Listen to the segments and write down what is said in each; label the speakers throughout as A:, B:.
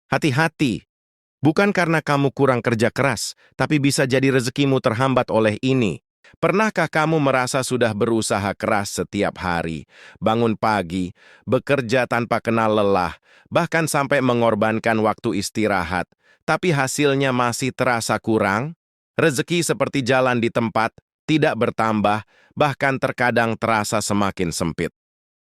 A: Hati-hati, bukan karena kamu kurang kerja keras, tapi bisa jadi rezekimu terhambat oleh ini. Pernahkah kamu merasa sudah berusaha keras setiap hari, bangun pagi, bekerja tanpa kenal lelah, bahkan sampai mengorbankan waktu istirahat, tapi hasilnya masih terasa kurang? Rezeki seperti jalan di tempat, tidak bertambah, bahkan terkadang terasa semakin sempit.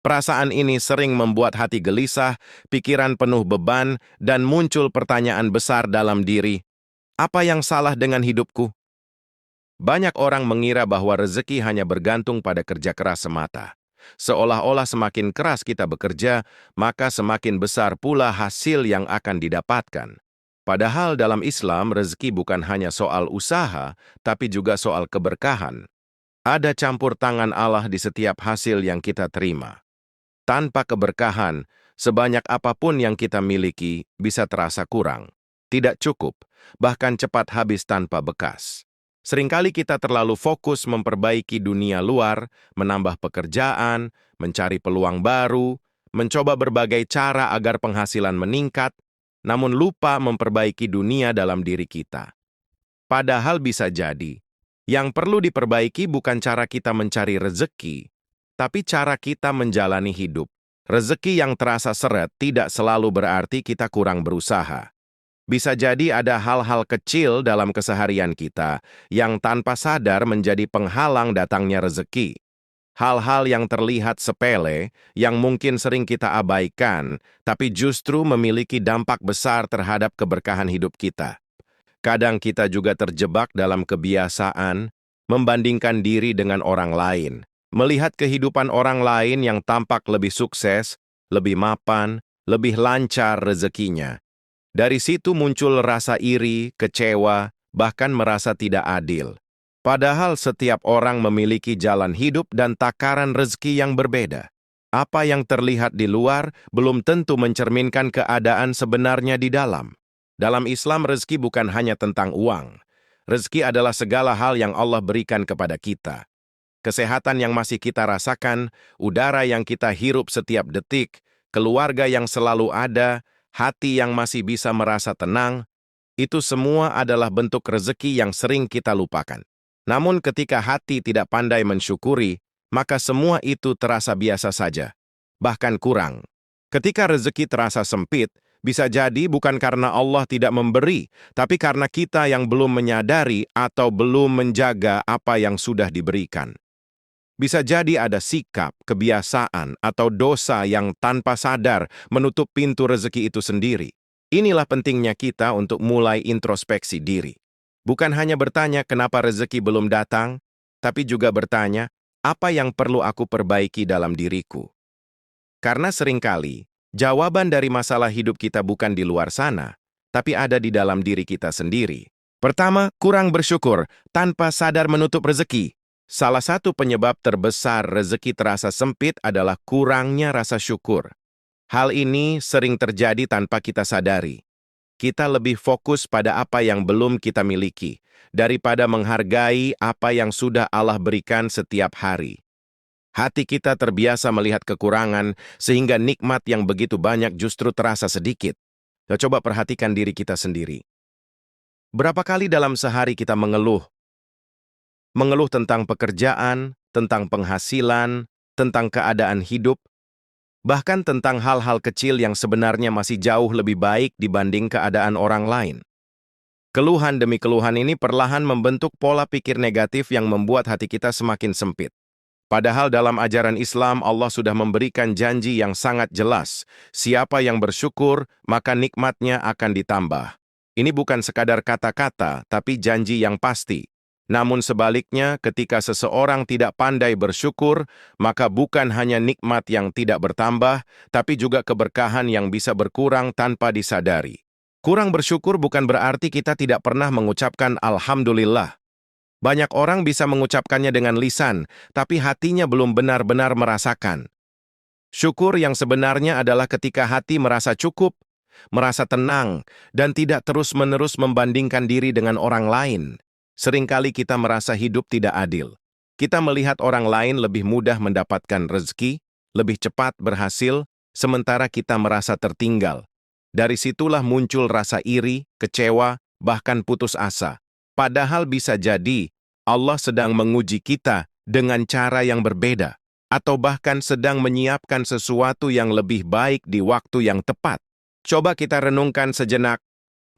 A: Perasaan ini sering membuat hati gelisah, pikiran penuh beban, dan muncul pertanyaan besar dalam diri, apa yang salah dengan hidupku? Banyak orang mengira bahwa rezeki hanya bergantung pada kerja keras semata. Seolah-olah semakin keras kita bekerja, maka semakin besar pula hasil yang akan didapatkan. Padahal dalam Islam, rezeki bukan hanya soal usaha, tapi juga soal keberkahan. Ada campur tangan Allah di setiap hasil yang kita terima. Tanpa keberkahan, sebanyak apapun yang kita miliki bisa terasa kurang, tidak cukup, bahkan cepat habis tanpa bekas. Seringkali kita terlalu fokus memperbaiki dunia luar, menambah pekerjaan, mencari peluang baru, mencoba berbagai cara agar penghasilan meningkat, namun lupa memperbaiki dunia dalam diri kita. Padahal bisa jadi, yang perlu diperbaiki bukan cara kita mencari rezeki, tapi cara kita menjalani hidup. Rezeki yang terasa seret tidak selalu berarti kita kurang berusaha. Bisa jadi ada hal-hal kecil dalam keseharian kita yang tanpa sadar menjadi penghalang datangnya rezeki. Hal-hal yang terlihat sepele, yang mungkin sering kita abaikan, tapi justru memiliki dampak besar terhadap keberkahan hidup kita. Kadang kita juga terjebak dalam kebiasaan membandingkan diri dengan orang lain. Melihat kehidupan orang lain yang tampak lebih sukses, lebih mapan, lebih lancar rezekinya. Dari situ muncul rasa iri, kecewa, bahkan merasa tidak adil. Padahal setiap orang memiliki jalan hidup dan takaran rezeki yang berbeda. Apa yang terlihat di luar belum tentu mencerminkan keadaan sebenarnya di dalam. Dalam Islam, rezeki bukan hanya tentang uang. Rezeki adalah segala hal yang Allah berikan kepada kita. Kesehatan yang masih kita rasakan, udara yang kita hirup setiap detik, keluarga yang selalu ada, hati yang masih bisa merasa tenang, itu semua adalah bentuk rezeki yang sering kita lupakan. Namun ketika hati tidak pandai mensyukuri, maka semua itu terasa biasa saja, bahkan kurang. Ketika rezeki terasa sempit, bisa jadi bukan karena Allah tidak memberi, tapi karena kita yang belum menyadari atau belum menjaga apa yang sudah diberikan. Bisa jadi ada sikap, kebiasaan, atau dosa yang tanpa sadar menutup pintu rezeki itu sendiri. Inilah pentingnya kita untuk mulai introspeksi diri. Bukan hanya bertanya kenapa rezeki belum datang, tapi juga bertanya, apa yang perlu aku perbaiki dalam diriku? Karena seringkali, jawaban dari masalah hidup kita bukan di luar sana, tapi ada di dalam diri kita sendiri. Pertama, kurang bersyukur, tanpa sadar menutup rezeki. Salah satu penyebab terbesar rezeki terasa sempit adalah kurangnya rasa syukur. Hal ini sering terjadi tanpa kita sadari. Kita lebih fokus pada apa yang belum kita miliki, daripada menghargai apa yang sudah Allah berikan setiap hari. Hati kita terbiasa melihat kekurangan, sehingga nikmat yang begitu banyak justru terasa sedikit. Coba perhatikan diri kita sendiri. Berapa kali dalam sehari kita mengeluh? Mengeluh tentang pekerjaan, tentang penghasilan, tentang keadaan hidup, bahkan tentang hal-hal kecil yang sebenarnya masih jauh lebih baik dibanding keadaan orang lain. Keluhan demi keluhan ini perlahan membentuk pola pikir negatif yang membuat hati kita semakin sempit. Padahal dalam ajaran Islam, Allah sudah memberikan janji yang sangat jelas. Siapa yang bersyukur, maka nikmatnya akan ditambah. Ini bukan sekadar kata-kata, tapi janji yang pasti. Namun sebaliknya, ketika seseorang tidak pandai bersyukur, maka bukan hanya nikmat yang tidak bertambah, tapi juga keberkahan yang bisa berkurang tanpa disadari. Kurang bersyukur bukan berarti kita tidak pernah mengucapkan Alhamdulillah. Banyak orang bisa mengucapkannya dengan lisan, tapi hatinya belum benar-benar merasakan. Syukur yang sebenarnya adalah ketika hati merasa cukup, merasa tenang, dan tidak terus-menerus membandingkan diri dengan orang lain. Seringkali kita merasa hidup tidak adil. Kita melihat orang lain lebih mudah mendapatkan rezeki, lebih cepat berhasil, sementara kita merasa tertinggal. Dari situlah muncul rasa iri, kecewa, bahkan putus asa. Padahal bisa jadi Allah sedang menguji kita dengan cara yang berbeda, atau bahkan sedang menyiapkan sesuatu yang lebih baik di waktu yang tepat. Coba kita renungkan sejenak.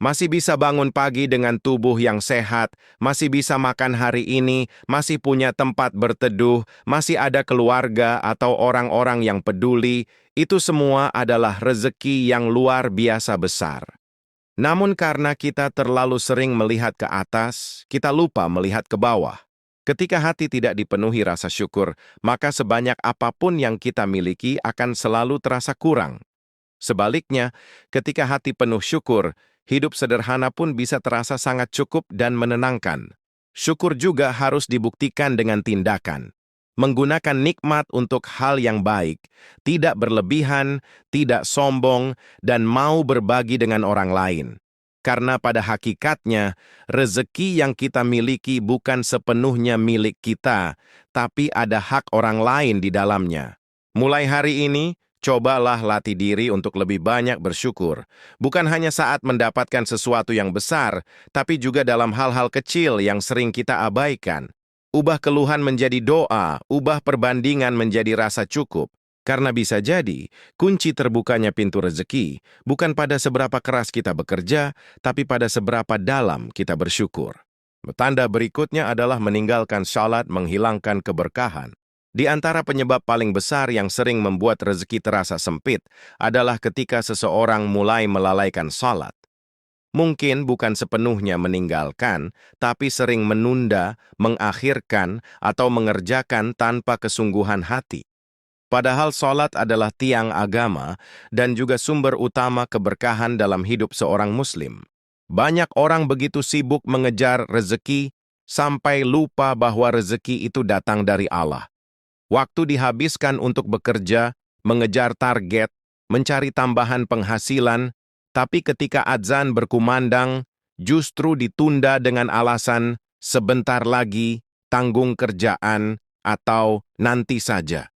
A: Masih bisa bangun pagi dengan tubuh yang sehat, masih bisa makan hari ini, masih punya tempat berteduh, masih ada keluarga atau orang-orang yang peduli, itu semua adalah rezeki yang luar biasa besar. Namun karena kita terlalu sering melihat ke atas, kita lupa melihat ke bawah. Ketika hati tidak dipenuhi rasa syukur, maka sebanyak apapun yang kita miliki akan selalu terasa kurang. Sebaliknya, ketika hati penuh syukur, hidup sederhana pun bisa terasa sangat cukup dan menenangkan. Syukur juga harus dibuktikan dengan tindakan. Menggunakan nikmat untuk hal yang baik, tidak berlebihan, tidak sombong, dan mau berbagi dengan orang lain. Karena pada hakikatnya, rezeki yang kita miliki bukan sepenuhnya milik kita, tapi ada hak orang lain di dalamnya. Mulai hari ini, cobalah latih diri untuk lebih banyak bersyukur, bukan hanya saat mendapatkan sesuatu yang besar, tapi juga dalam hal-hal kecil yang sering kita abaikan. Ubah keluhan menjadi doa, ubah perbandingan menjadi rasa cukup. Karena bisa jadi, kunci terbukanya pintu rezeki bukan pada seberapa keras kita bekerja, tapi pada seberapa dalam kita bersyukur. Tanda berikutnya adalah meninggalkan salat menghilangkan keberkahan. Di antara penyebab paling besar yang sering membuat rezeki terasa sempit adalah ketika seseorang mulai melalaikan salat. Mungkin bukan sepenuhnya meninggalkan, tapi sering menunda, mengakhirkan, atau mengerjakan tanpa kesungguhan hati. Padahal salat adalah tiang agama dan juga sumber utama keberkahan dalam hidup seorang muslim. Banyak orang begitu sibuk mengejar rezeki sampai lupa bahwa rezeki itu datang dari Allah. Waktu dihabiskan untuk bekerja, mengejar target, mencari tambahan penghasilan, tapi ketika adzan berkumandang, justru ditunda dengan alasan sebentar lagi, tanggung kerjaan, atau nanti saja.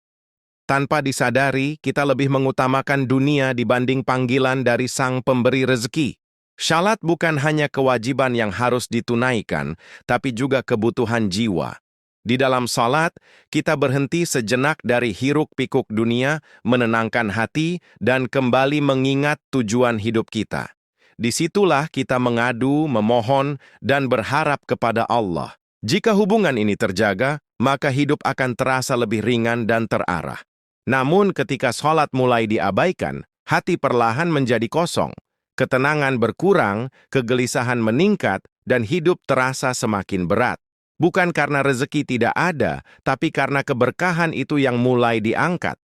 A: Tanpa disadari, kita lebih mengutamakan dunia dibanding panggilan dari Sang Pemberi Rezeki. Salat bukan hanya kewajiban yang harus ditunaikan, tapi juga kebutuhan jiwa. Di dalam salat, kita berhenti sejenak dari hiruk-pikuk dunia, menenangkan hati, dan kembali mengingat tujuan hidup kita. Disitulah kita mengadu, memohon, dan berharap kepada Allah. Jika hubungan ini terjaga, maka hidup akan terasa lebih ringan dan terarah. Namun ketika salat mulai diabaikan, hati perlahan menjadi kosong. Ketenangan berkurang, kegelisahan meningkat, dan hidup terasa semakin berat. Bukan karena rezeki tidak ada, tapi karena keberkahan itu yang mulai diangkat.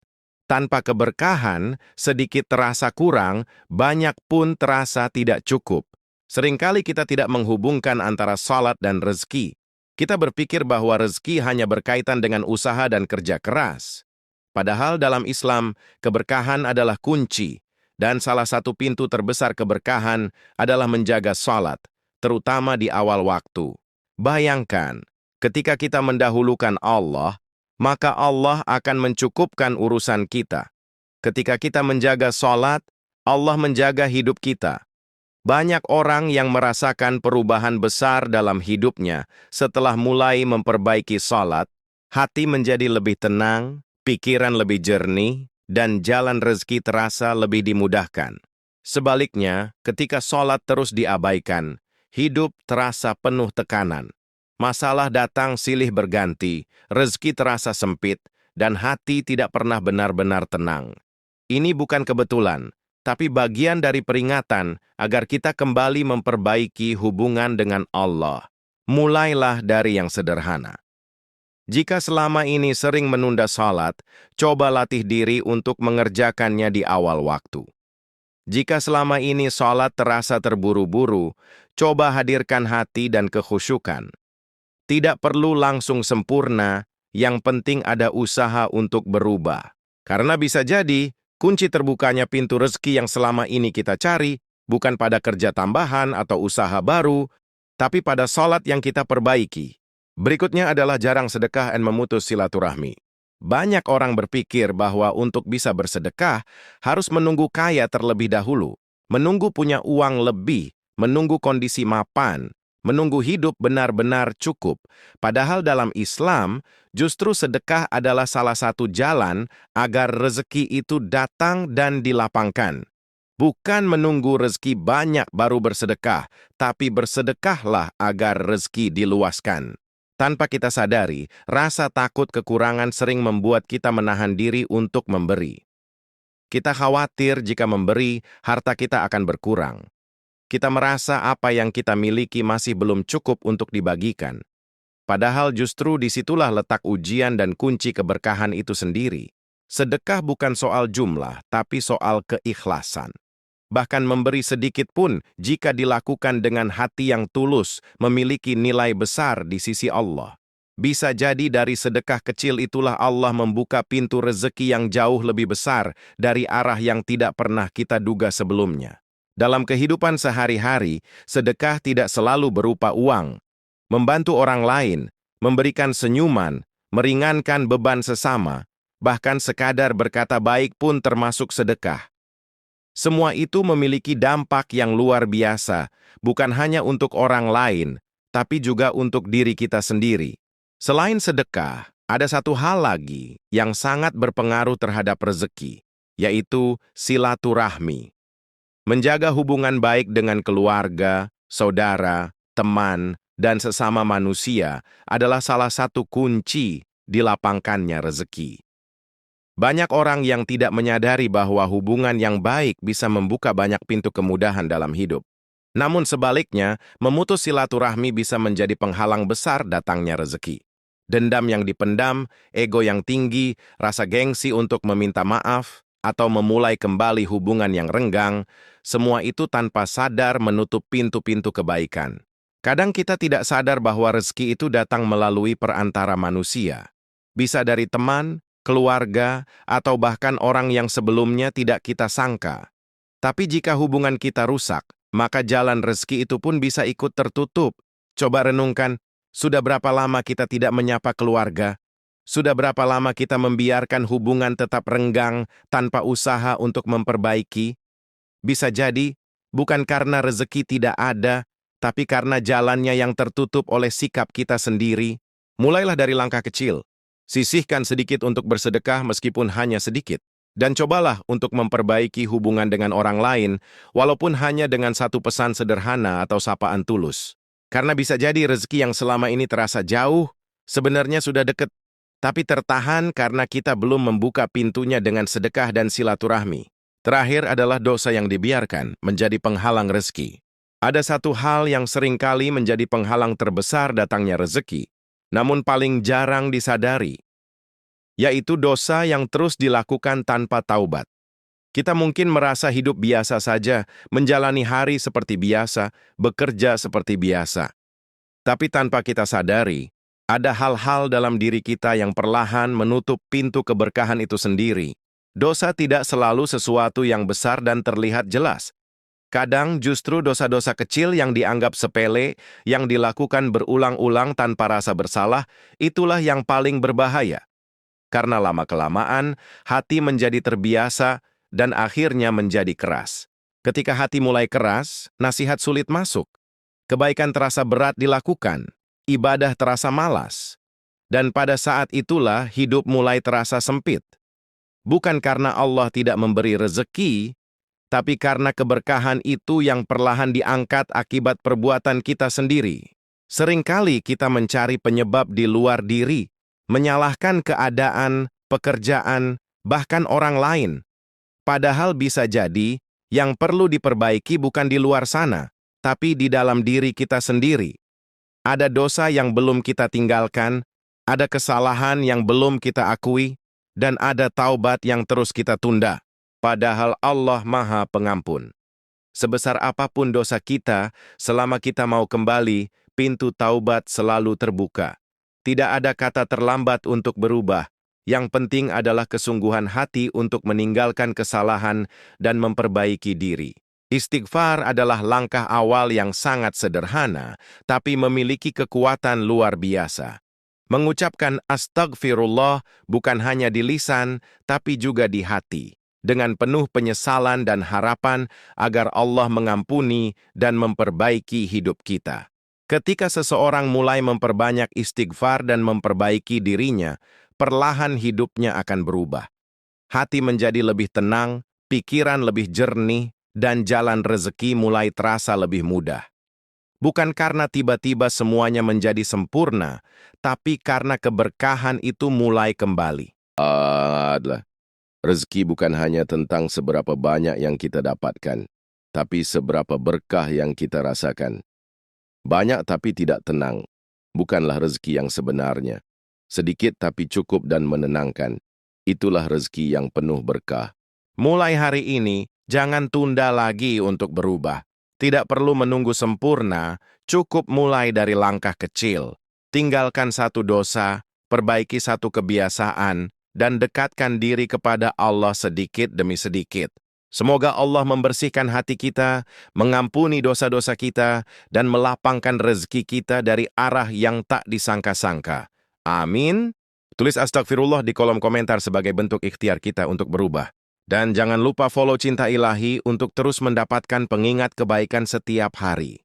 A: Tanpa keberkahan, sedikit terasa kurang, banyak pun terasa tidak cukup. Seringkali kita tidak menghubungkan antara salat dan rezeki. Kita berpikir bahwa rezeki hanya berkaitan dengan usaha dan kerja keras. Padahal dalam Islam, keberkahan adalah kunci, dan salah satu pintu terbesar keberkahan adalah menjaga salat, terutama di awal waktu. Bayangkan, ketika kita mendahulukan Allah, maka Allah akan mencukupkan urusan kita. Ketika kita menjaga salat, Allah menjaga hidup kita. Banyak orang yang merasakan perubahan besar dalam hidupnya setelah mulai memperbaiki salat, hati menjadi lebih tenang, pikiran lebih jernih, dan jalan rezeki terasa lebih dimudahkan. Sebaliknya, ketika salat terus diabaikan, hidup terasa penuh tekanan. Masalah datang silih berganti, rezeki terasa sempit, dan hati tidak pernah benar-benar tenang. Ini bukan kebetulan, tapi bagian dari peringatan agar kita kembali memperbaiki hubungan dengan Allah. Mulailah dari yang sederhana. Jika selama ini sering menunda salat, coba latih diri untuk mengerjakannya di awal waktu. Jika selama ini salat terasa terburu-buru, coba hadirkan hati dan kekhusyukan. Tidak perlu langsung sempurna, yang penting ada usaha untuk berubah. Karena bisa jadi, kunci terbukanya pintu rezeki yang selama ini kita cari, bukan pada kerja tambahan atau usaha baru, tapi pada salat yang kita perbaiki. Berikutnya adalah jarang sedekah dan memutus silaturahmi. Banyak orang berpikir bahwa untuk bisa bersedekah, harus menunggu kaya terlebih dahulu. menunggu punya uang lebih, menunggu kondisi mapan, menunggu hidup benar-benar cukup. Padahal dalam Islam, justru sedekah adalah salah satu jalan agar rezeki itu datang dan dilapangkan. Bukan menunggu rezeki banyak baru bersedekah, tapi bersedekahlah agar rezeki diluaskan. Tanpa kita sadari, rasa takut kekurangan sering membuat kita menahan diri untuk memberi. Kita khawatir jika memberi, harta kita akan berkurang. Kita merasa apa yang kita miliki masih belum cukup untuk dibagikan. Padahal justru disitulah letak ujian dan kunci keberkahan itu sendiri. Sedekah bukan soal jumlah, tapi soal keikhlasan. Bahkan memberi sedikit pun, jika dilakukan dengan hati yang tulus, memiliki nilai besar di sisi Allah. Bisa jadi dari sedekah kecil itulah Allah membuka pintu rezeki yang jauh lebih besar dari arah yang tidak pernah kita duga sebelumnya. Dalam kehidupan sehari-hari, sedekah tidak selalu berupa uang. Membantu orang lain, memberikan senyuman, meringankan beban sesama, bahkan sekadar berkata baik pun termasuk sedekah. Semua itu memiliki dampak yang luar biasa, bukan hanya untuk orang lain, tapi juga untuk diri kita sendiri. Selain sedekah, ada satu hal lagi yang sangat berpengaruh terhadap rezeki, yaitu silaturahmi. Menjaga hubungan baik dengan keluarga, saudara, teman, dan sesama manusia adalah salah satu kunci dilapangkannya rezeki. Banyak orang yang tidak menyadari bahwa hubungan yang baik bisa membuka banyak pintu kemudahan dalam hidup. Namun sebaliknya, memutus silaturahmi bisa menjadi penghalang besar datangnya rezeki. Dendam yang dipendam, ego yang tinggi, rasa gengsi untuk meminta maaf, atau memulai kembali hubungan yang renggang, semua itu tanpa sadar menutup pintu-pintu kebaikan. Kadang kita tidak sadar bahwa rezeki itu datang melalui perantara manusia. Bisa dari teman, keluarga, atau bahkan orang yang sebelumnya tidak kita sangka. Tapi jika hubungan kita rusak, maka jalan rezeki itu pun bisa ikut tertutup. Coba renungkan, sudah berapa lama kita tidak menyapa keluarga? Sudah berapa lama kita membiarkan hubungan tetap renggang tanpa usaha untuk memperbaiki? Bisa jadi, bukan karena rezeki tidak ada, tapi karena jalannya yang tertutup oleh sikap kita sendiri. Mulailah dari langkah kecil. Sisihkan sedikit untuk bersedekah meskipun hanya sedikit. Dan cobalah untuk memperbaiki hubungan dengan orang lain, walaupun hanya dengan satu pesan sederhana atau sapaan tulus. Karena bisa jadi rezeki yang selama ini terasa jauh, sebenarnya sudah dekat, tapi tertahan karena kita belum membuka pintunya dengan sedekah dan silaturahmi. Terakhir adalah dosa yang dibiarkan menjadi penghalang rezeki. Ada satu hal yang seringkali menjadi penghalang terbesar datangnya rezeki, namun paling jarang disadari, yaitu dosa yang terus dilakukan tanpa taubat. Kita mungkin merasa hidup biasa saja, menjalani hari seperti biasa, bekerja seperti biasa. Tapi tanpa kita sadari, ada hal-hal dalam diri kita yang perlahan menutup pintu keberkahan itu sendiri. Dosa tidak selalu sesuatu yang besar dan terlihat jelas. Kadang justru dosa-dosa kecil yang dianggap sepele, yang dilakukan berulang-ulang tanpa rasa bersalah, itulah yang paling berbahaya. Karena lama-kelamaan, hati menjadi terbiasa dan akhirnya menjadi keras. Ketika hati mulai keras, nasihat sulit masuk. Kebaikan terasa berat dilakukan, ibadah terasa malas. Dan pada saat itulah hidup mulai terasa sempit. Bukan karena Allah tidak memberi rezeki, tapi karena keberkahan itu yang perlahan diangkat akibat perbuatan kita sendiri. Seringkali kita mencari penyebab di luar diri, menyalahkan keadaan, pekerjaan, bahkan orang lain. Padahal bisa jadi, yang perlu diperbaiki bukan di luar sana, tapi di dalam diri kita sendiri. Ada dosa yang belum kita tinggalkan, ada kesalahan yang belum kita akui, dan ada taubat yang terus kita tunda. Padahal Allah Maha Pengampun. Sebesar apapun dosa kita, selama kita mau kembali, pintu taubat selalu terbuka. Tidak ada kata terlambat untuk berubah. Yang penting adalah kesungguhan hati untuk meninggalkan kesalahan dan memperbaiki diri. Istighfar adalah langkah awal yang sangat sederhana, tapi memiliki kekuatan luar biasa. Mengucapkan astagfirullah bukan hanya di lisan, tapi juga di hati. dengan penuh penyesalan dan harapan agar Allah mengampuni dan memperbaiki hidup kita. Ketika seseorang mulai memperbanyak istighfar dan memperbaiki dirinya, perlahan hidupnya akan berubah. Hati menjadi lebih tenang, pikiran lebih jernih, dan jalan rezeki mulai terasa lebih mudah. Bukan karena tiba-tiba semuanya menjadi sempurna, tapi karena keberkahan itu mulai kembali. Adalah, rezeki bukan hanya tentang seberapa banyak yang kita dapatkan, tapi seberapa berkah yang kita rasakan. Banyak tapi tidak tenang, bukanlah rezeki yang sebenarnya. Sedikit tapi cukup dan menenangkan, itulah rezeki yang penuh berkah. Mulai hari ini, jangan tunda lagi untuk berubah. Tidak perlu menunggu sempurna, cukup mulai dari langkah kecil. Tinggalkan satu dosa, perbaiki satu kebiasaan, dan dekatkan diri kepada Allah sedikit demi sedikit. Semoga Allah membersihkan hati kita, mengampuni dosa-dosa kita, dan melapangkan rezeki kita dari arah yang tak disangka-sangka. Amin. Tulis astagfirullah di kolom komentar sebagai bentuk ikhtiar kita untuk berubah. Dan jangan lupa follow Cinta Ilahi untuk terus mendapatkan pengingat kebaikan setiap hari.